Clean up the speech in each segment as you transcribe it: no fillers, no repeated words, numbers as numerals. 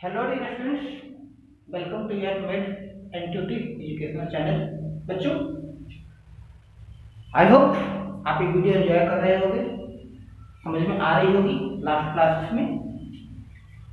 Hello dear students, welcome to your med intuitive educational channel. बच्चों, I hope आप ये video enjoy कर रहे होंगे, समझ में आ रही होगी। लास्ट क्लासेस में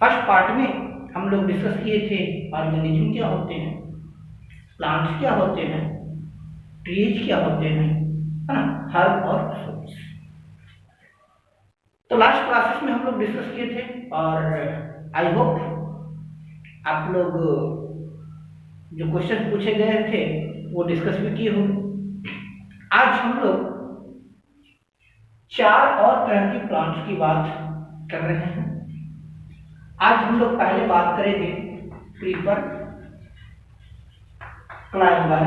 फर्स्ट पार्ट में हम लोग डिस्कस किए थे ऑर्गेनिज्म क्या होते हैं, प्लांट्स क्या होते हैं, ट्रीज क्या होते हैं, है ना, हर्ब और फ्रूट्स। तो लास्ट क्लासेस में हम लोग डिस्कस किए थे और आई होप आप लोग जो क्वेश्चन पूछे गए थे वो डिस्कस भी किए होंगे। आज हम लोग 4 और तरह की प्लांट्स की बात कर रहे हैं। आज हम लोग पहले बात करेंगे क्रीपर, क्लाइंबर,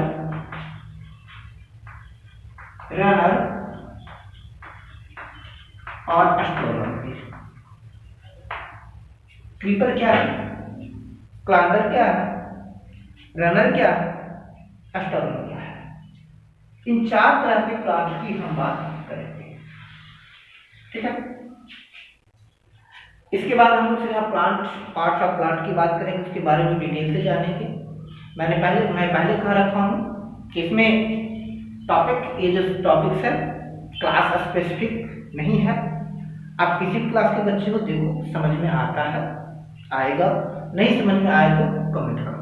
रनर और स्टोरर की। क्रीपर क्या है, क्लाइंबर क्या है, रनर क्या है, स्टोरर क्या है, इन 4 तरह के प्लांट्स की हम बात करेंगे। ठीक है, इसके बाद हम लोग सीधा प्लांट पार्ट्स ऑफ प्लांट की बात करेंगे, उसके बारे में डिटेल से जानेंगे। मैं पहले कह रखा हूँ कि इसमें टॉपिक, ये जो टॉपिक्स है क्लास स्पेसिफिक नहीं है। आप किसी क्लास के बच्चे को देखो, समझ में आता है आएगा, नहीं समझ में आए तो कमेंट करो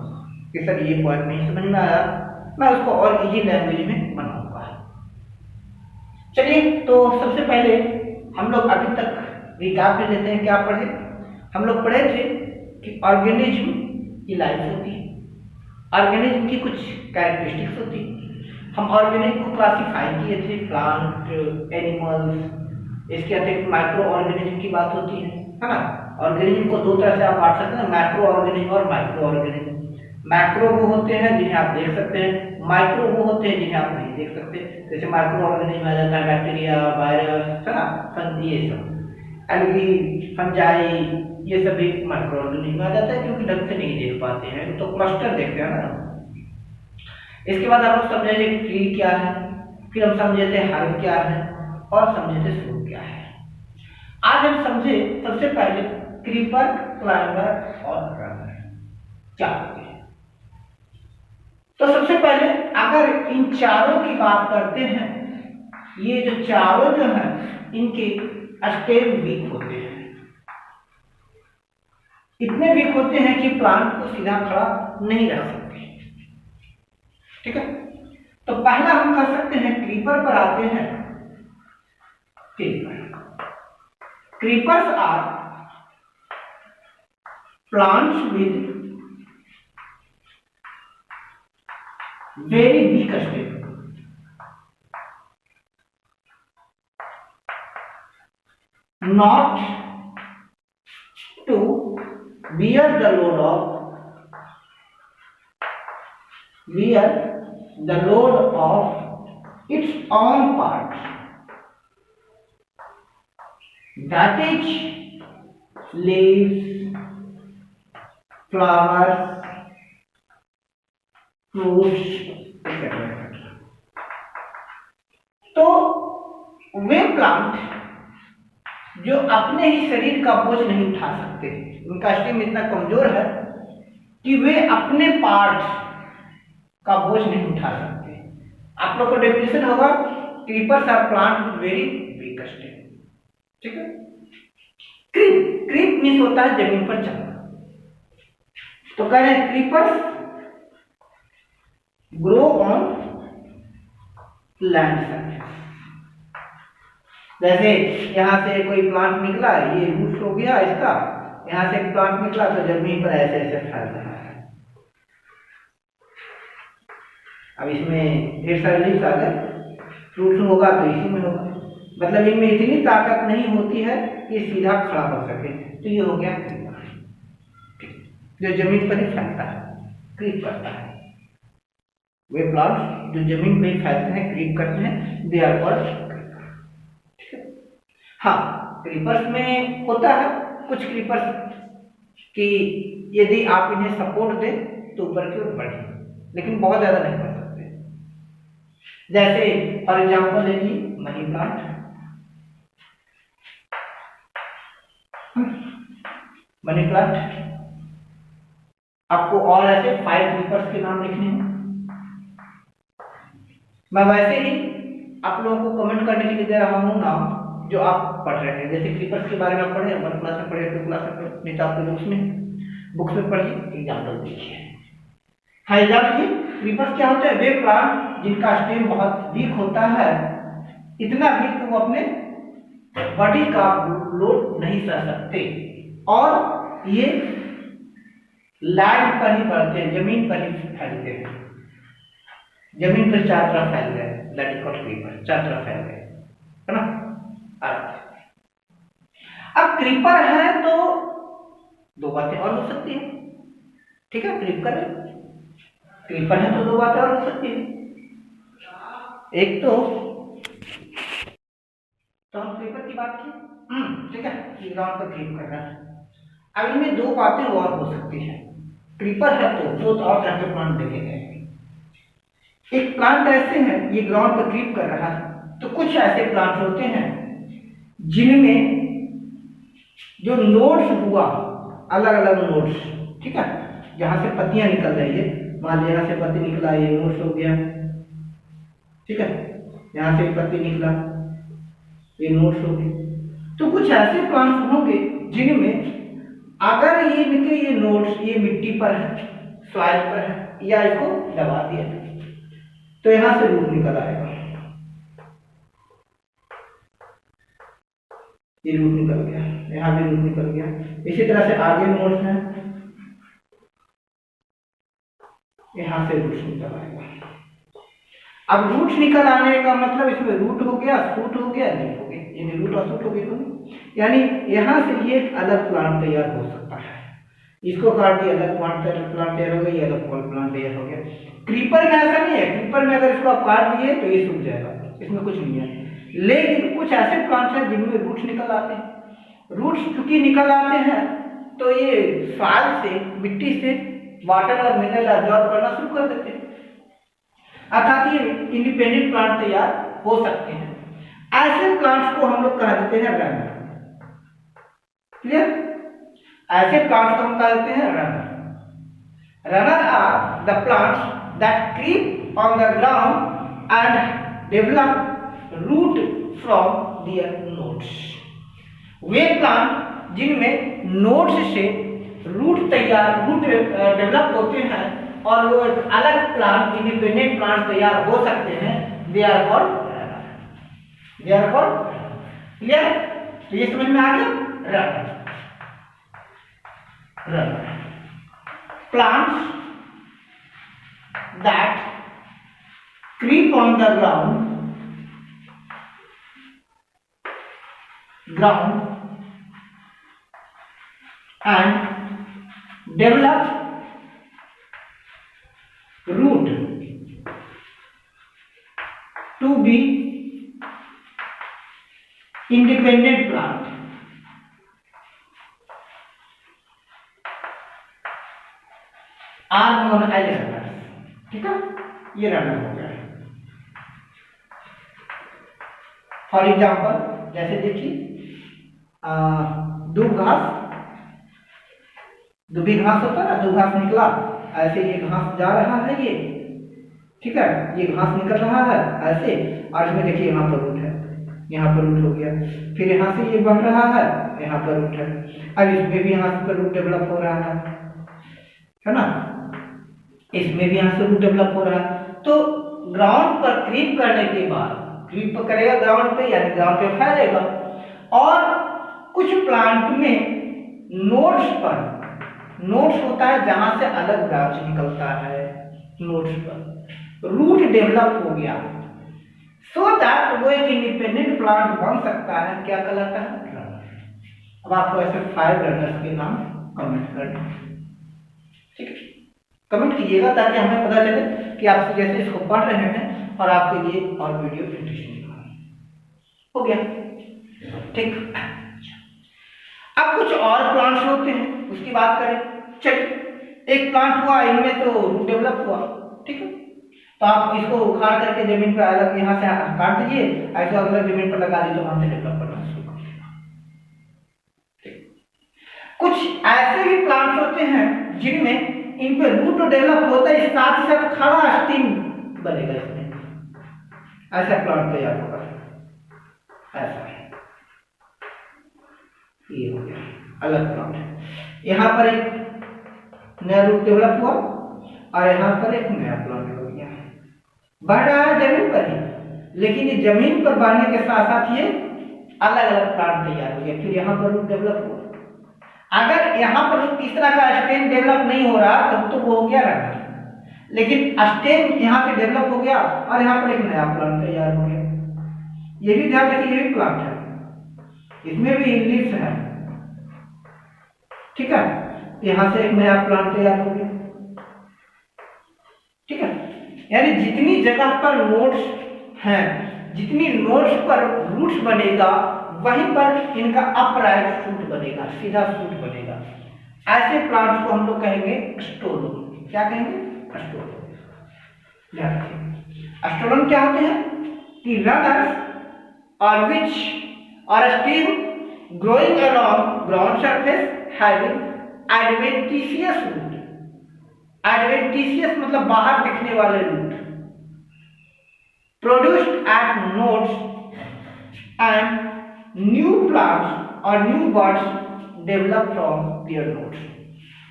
कि सर ये पॉइंट नहीं समझ में आया, मैं उसको और इजी लैंग्वेज में बनाऊंगा। चलिए, तो सबसे पहले हम लोग अभी तक रिकैप कर लेते हैं। क्या पढ़े हम लोग? पढ़े थे कि ऑर्गेनिज्म की लाइफ होती है, ऑर्गेनिज्म की कुछ कैरेक्टरिस्टिक्स होती है। हम ऑर्गेनिज्म को क्लासिफाई किए थे, प्लांट, एनिमल्स। इसके अतिरिक्त माइक्रो ऑर्गेनिज्म की बात होती है ना। ऑर्गेनिज्म को 2 तरह से आप बांट सकते हैं, मैक्रो ऑर्गेनिज्म और माइक्रो ऑर्गेनिज्म। मैक्रो वो होते हैं जिन्हें आप देख सकते हैं, माइक्रो वो होते हैं जिन्हें आप नहीं देख सकते। जैसे माइक्रो ऑर्गेनिज्म आ जाता है बैक्टीरिया, वायरस, है ना, ये सब एल्गी, फंजाई, ये सभी माइक्रो ऑर्गेनिज्म आ जाता है, क्योंकि ढंग से नहीं देख पाते हैं, तो क्लस्टर देखते हैं ना। इसके बाद हम लोग समझेंगे ट्री क्या है, फिर हम समझे थे हर्ब क्या है और समझे थे फ्रूट क्या है। आज हम समझे सबसे पहले क्रीपर, क्लाइंबर और रनर क्या होते हैं। तो सबसे पहले अगर इन चारों की बात करते हैं, ये जो चारों जो है इनके स्टेम वीक होते हैं, इतने वीक होते हैं कि प्लांट को सीधा खड़ा नहीं रख सकते। ठीक है, तो पहला हम कर सकते हैं क्रीपर पर आते हैं। Creepers are plants with very weak stem. Not to bear the load of its own parts, that is leaves, flowers, fruits, etc. तो वे प्लांट जो अपने ही शरीर का बोझ नहीं उठा सकते, उनका स्टेम इतना कमजोर है कि वे अपने पार्ट्स का बोझ नहीं उठा सकते। आप लोग को डेफिनेशन होगा, creepers are plant with very weak stem. ठीक है, क्रीप, क्रीप मींस होता है जमीन पर चलना। तो कह रहे हैं creepers grow on land surface. जैसे यहां से कोई प्लांट निकला, ये रूट हो गया इसका, यहां से एक प्लांट निकला तो जमीन पर ऐसे ऐसे फैल रहा है। अब इसमें ढेर सारे लीव्स आ गए, फ्रूट होगा तो इसी में होगा, मतलब इनमें इतनी ताकत नहीं होती है कि सीधा खड़ा हो सके। तो ये हो गया जो जमीन पर ही फैलता है, क्रीप करता है। वे प्लांट जो जमीन पर ही फैलते हैं, क्रीप करते हैं, दे आर कॉल्ड। हाँ, क्रीपर्स में होता है कुछ क्रीपर्स कि यदि आप इन्हें सपोर्ट दें तो ऊपर की ओर बढ़े, लेकिन बहुत ज्यादा नहीं बढ़ सकते। जैसे फॉर एग्जाम्पल ले लीजिए मनी प्लांट। मनी प्लांट आपको और ऐसे 5 क्रीपर्स के नाम लिखने हैं। मैं वैसे ही आप लोगों को कमेंट करने के लिए दे रहा हूँ नाम जो आप पढ़ रहे हैं। जैसे क्रीपर्स के बारे में आप पढ़े, 1 क्लास में पढ़े, 2 क्लास में पढ़े, नहीं तो आपके बुक्स में पढ़िए, एग्जाम्पल देखिए। हाँ, एग्जाम्पल क्रीपर्स क्या होते हैं? वे प्लांट जिनका स्टेम बहुत वीक होता है, इतना वीक कि वो अपने बॉडी का लोड नहीं सह सकते, और ये लैंड पर ही बढ़ते हैं, जमीन पर ही फैलते हैं। जमीन पर चार तरफ फैल गए, दैट इज कॉल्ड क्रीपर, चार तरफ फैल गए, है ना। अब क्रीपर है तो दो बातें और हो सकती है, ठीक है। क्रीपर है तो दो बातें और हो सकती है। एक तो हम क्रीपर की बात की, ठीक है, ग्राउंड पर क्रीप कर रहा है। अब इनमें दो बातें और हो सकती है। क्रीपर है तो दो और तरह के प्लांट देखे गए। एक प्लांट ऐसे हैं, ये ग्राउंड पर क्रीप कर रहा है, तो कुछ ऐसे प्लांट होते हैं जिनमें जो नोड्स हुआ, अलग अलग नोड्स, ठीक है, जहां से पत्तियां निकल रही है, मान लीजिए यहाँ से पत्ती निकला, ये नोड्स हो गया, ठीक है, यहाँ से पत्ती निकला, ये नोड्स हो गए। तो कुछ ऐसे प्लांट्स होंगे जिनमें अगर ये इनके ये नोड्स ये मिट्टी पर है, सॉइल पर है, या इसको दबा दिया तो यहां से रूट निकल आएगा, ये रूट निकल गया, यहां भी रूट निकल गया। इसी तरह से आगे नोड्स हैं, यहां से रूट निकल आएगा। अब रूट निकल आने का मतलब इसमें रूट हो गया, शूट हो गया, लीफ हो गया, यानी रूट और शूट हो गई दोनों, यानी यहां से ये एक अलग प्लांट तैयार हो सकता है। इसको काट दिया, अलग प्लांट तैयार हो गया, ये अलग प्लांट तैयार हो गया। क्रीपर में ऐसा नहीं है, क्रीपर में अगर इसको आप काट दिए तो ये सूख जाएगा, इसमें कुछ नहीं है। लेकिन कुछ ऐसे प्लांट्स हैं जिनमें रूट्स निकल आते हैं। रूट्स चूंकि निकल आते हैं तो ये सॉइल से, मिट्टी से वाटर और मिनरल एब्जॉर्ब करना शुरू कर देते हैं, अर्थात ये इंडिपेंडेंट प्लांट तैयार हो सकते हैं। ऐसे प्लांट्स को हम लोग कह देते हैं रनर। क्लियर? ऐसे प्लांट्स को हम कह देते हैं runner. Runner are the plants that creep on the ground and develop root from their nodes. वे प्लांट जिनमें नोड्स से रूट डेवलप होते हैं और वो एक अलग प्लांट, इंडिपेंडेंट प्लांट तैयार हो सकते हैं, दे आर कॉल्ड क्लियर? तो ये समझ में आ गया। Runner plants that creep on the ground and develop root to be independent plant are known as runners। ठीक है, ये रनर हो गया। फॉर एग्जाम्पल जैसे देखिए दूब घास होता है ना, दूब घास निकला, ऐसे ये घास जा रहा है, ये ठीक है, ये घास निकल रहा है ऐसे, और इसमें देखिए यहाँ पर रूट है, यहाँ पर रूट हो गया, फिर यहाँ से ये बढ़ रहा है, यहाँ पर रूट है, अब इसमें भी यहाँ पर रूट डेवलप हो रहा है ना, इसमें भी यहाँ से रूट डेवलप हो रहा है। तो ग्राउंड पर क्रीप करने के बाद, क्रीप करेगा ग्राउंड पे, यानी ग्राउंड पे फैलेगा, और कुछ प्लांट में नोड्स होता है जहां से अलग ब्रांच निकलता है, नोड्स पर रूट डेवलप हो गया, सो दैट वो एक इंडिपेंडेंट प्लांट बन सकता है। क्या कहलाता है? रनर। अब आपको ऐसे 5 रनर्स के नाम कमेंट करना, ठीक है, कमेंट कीजिएगा ताकि हमें पता चले कि आप जैसे इसको पढ़ रहे हैं और आपके लिए और वीडियो इंटरेस्टिंग हो गया, ठीक। अब कुछ और प्लांट्स होते हैं, उसकी बात करें। चलिए, एक प्लांट हुआ, इनमें तो रूट डेवलप हुआ, ठीक है, तो आप इसको उखाड़ करके जमीन पर अलग यहाँ से काट दीजिए, ऐसे अलग जमीन पर लगा दीजिए, तो वहां से डेवलप करना शुरू कर देगा। कुछ ऐसे भी प्लांट्स होते हैं जिनमें इन पे रूट डेवलप होता है, साथ ही साथ खड़ा स्टेम बनेगा इसमें, ऐसा प्लांट तैयार होगा। ऐसा ये हो गया अलग प्लांट। यहाँ पर एक नया रूट डेवलप हुआ और यहाँ पर एक नया प्लांट हो गया, बढ़ रहा है जमीन पर ही, लेकिन ये जमीन पर बढ़ने के साथ साथ ये अलग अलग प्लांट तैयार हो गया। फिर यहाँ पर रूट डेवलप हुआ। अगर यहाँ पर इस तरह का स्टेम डेवलप नहीं हो रहा तब तो वो हो गया रनर, लेकिन स्टेम यहाँ पे डेवलप हो गया और यहाँ पर एक नया प्लांट तैयार हो गया। ये भी ध्यान रखिए, ये भी प्लांट है, इसमें भी लीव्स है, ठीक है। यहाँ से एक नया प्लांट तैयार हो गया, ठीक है। यानी जितनी जगह पर नोड्स हैं, जितनी नोड्स पर रूट्स बनेगा, वहीं पर इनका अपराइट शूट बनेगा, सीधा शूट बनेगा। ऐसे प्लांट्स को हम लोग कहेंगे स्टोलोन। क्या कहेंगे? स्टोलोन। ध्यान रखिए, स्टोलोन क्या होते हैं कि रनर्स और विच और stem growing along ground surface having adventitious root। adventitious मतलब बाहर दिखने वाले root, produced at nodes and new plants or new buds develop from their nodes,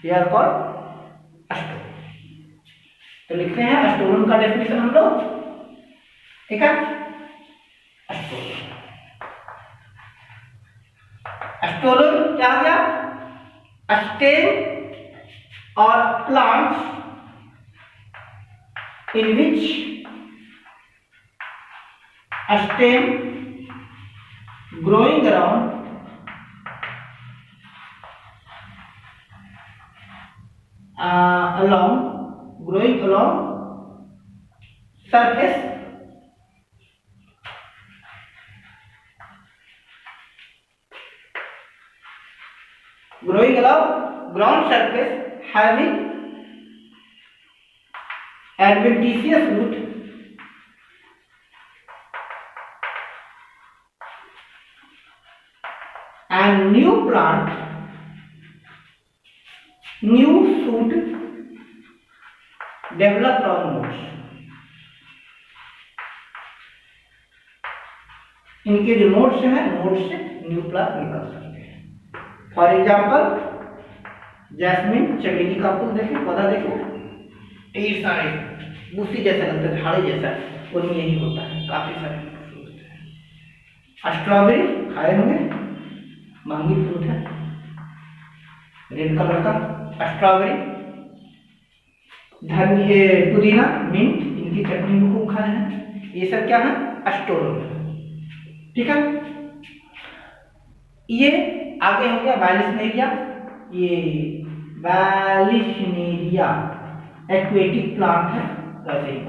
they are called stolon. तो लिखते हैं स्टोलोन का डेफिनेशन हम लोग, ठीक है। स्टोलोन क्या हो गया? स्टेम और plants in which stem growing around growing along surface growing along ground surface having adventitious root and new plant, new shoot develop from nodes। इनके जो नोड्स हैं, नोड से न्यू प्लांट निकल सकते हैं। फॉर एग्जाम्पल जैस्मिन, चमेली का फूल देखें, पौधा देखें, ढेर सारे बूसी जैसा लगता है, झाड़ी जैसा, उनमें यही होता है, काफी सारे फ्रूट होते हैं। स्ट्रॉबेरी खाए होंगे, महंगी फ्रूट है, रेड कलर का स्ट्रॉबेरी। धनिया, पुदीना, मिंट, इनकी चटनी में खूब खाए हैं। ये सब क्या है? स्टोलोन, ठीक है। ये आगे हो गया वैलिसनेरिया। ये वैलिसनेरिया एक्वेटिक प्लांट है, वैसे ही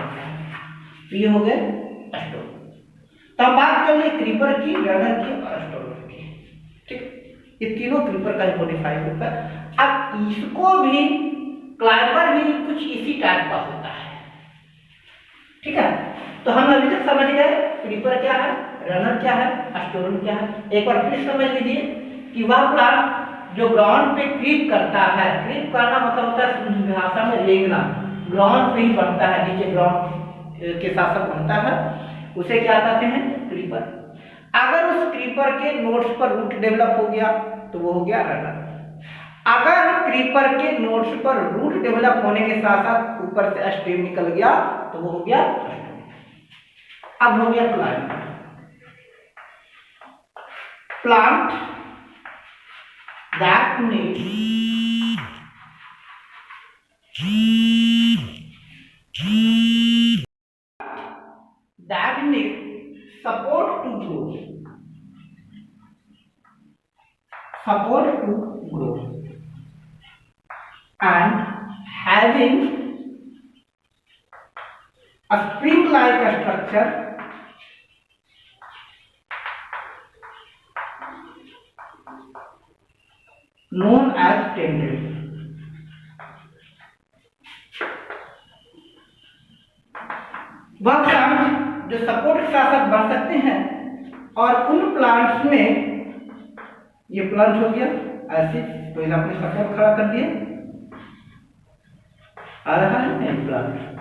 तो ये हो गए स्टोलोन। तब बात कर ली क्रीपर की, रनर की और स्टोलोन की, ठीक। ये तीनों क्रीपर का मॉडिफाई होता है। अब इसको भी क्लाइंबर भी कुछ इसी टाइप का होता है, ठीक है। तो हम अभी तक समझ गए क्रीपर क्या है, रनर क्या है, स्टोलोन क्या है। एक बार फिर समझ लीजिए कि वह प्लांट जो ग्राउंड पे क्रीप करता है, क्रीप करना मतलब होता है भाषा में रेंगना, ग्राउंड पे ही बढ़ता है, नीचे ग्राउंड के साथ साथ बढ़ता है, उसे क्या कहते हैं? क्रीपर। अगर उस क्रीपर के नोड्स पर रूट डेवलप हो गया तो वो हो गया रनर। अगर क्रीपर के नोड्स पर रूट डेवलप होने के साथ साथ ऊपर से स्टेम निकल गया तो वो हो गया स्टोलोन। अब हो गया plant. Plant that needs support to grow, and having a spring-like structure known as tendrils। वह प्लांट जो सपोर्ट के साथ साथ बढ़ सकते हैं, और उन प्लांट्स में ये प्लांट हो गया ऐसे, तो आपने सपोर्ट खड़ा कर दिया, आ रहा है इन प्लांट।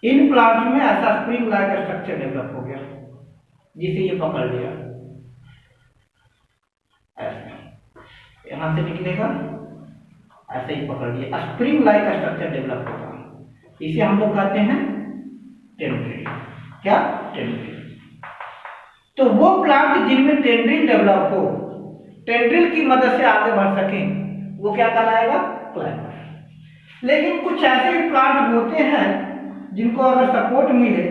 इन प्लांट में ऐसा स्प्रिंग लाइक स्ट्रक्चर डेवलप हो गया जिसे ये पकड़ लिया, ऐसे यहां से निकलेगा, ऐसे ही पकड़ लिया, स्प्रिंग लाइक स्ट्रक्चर डेवलप होगा। इसे हम लोग कहते हैं टेंड्रिल। क्या? टेंड्रिल। तो वो प्लांट जिनमें टेंड्रिल डेवलप हो, टेंड्रिल की मदद से आगे बढ़ सकें, वो क्या कहलाएगा? क्लाइंबर। लेकिन कुछ ऐसे भी प्लांट होते हैं जिनको अगर सपोर्ट मिले,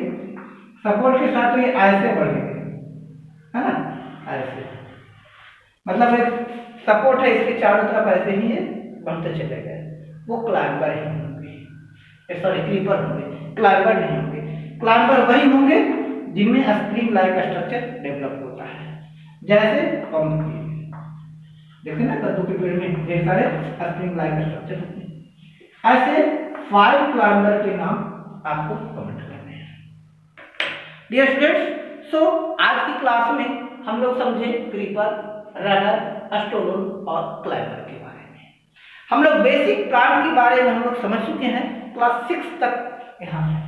सपोर्ट के साथ तो ये ऐसे बढ़ेंगे, है ना, ऐसे, मतलब एक सपोर्ट है, इसके चारों तरफ ऐसे ही ये बढ़ते चले गए, वो क्लाइंबर ही होंगे, सॉरी क्रीपर होंगे, क्लाइंबर नहीं होंगे। क्लाइंबर वही होंगे जिनमें स्प्रिंग लाइक स्ट्रक्चर डेवलप होता है, जैसे पंपकिन, देखते ना कद्दू के पेड़ में ढेर सारे स्प्रिंग लाइक स्ट्रक्चर होते हैं। ऐसे 5 क्लाइंबर के नाम आपको कमेंट करने हैं। डियर स्टूडेंट्स, सो आज की क्लास में हम लोग समझे क्रीपर, रनर, स्टोलोन और क्लाइंबर के बारे में। हम लोग बेसिक प्लांट के बारे में हम लोग समझ चुके हैं, क्लास 6 तक यहाँ है।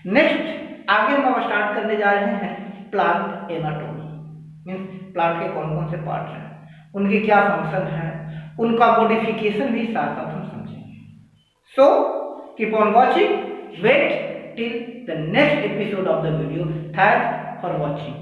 नेक्स्ट आगे हम अब स्टार्ट करने जा रहे हैं प्लांट एनाटॉमी, मीन्स प्लांट के कौन कौन से पार्ट हैं, उनके क्या फंक्शन है, उनका मॉडिफिकेशन भी साथ साथ हम समझेंगे। So keep on watching, wait till the next episode of the video. Thanks for watching.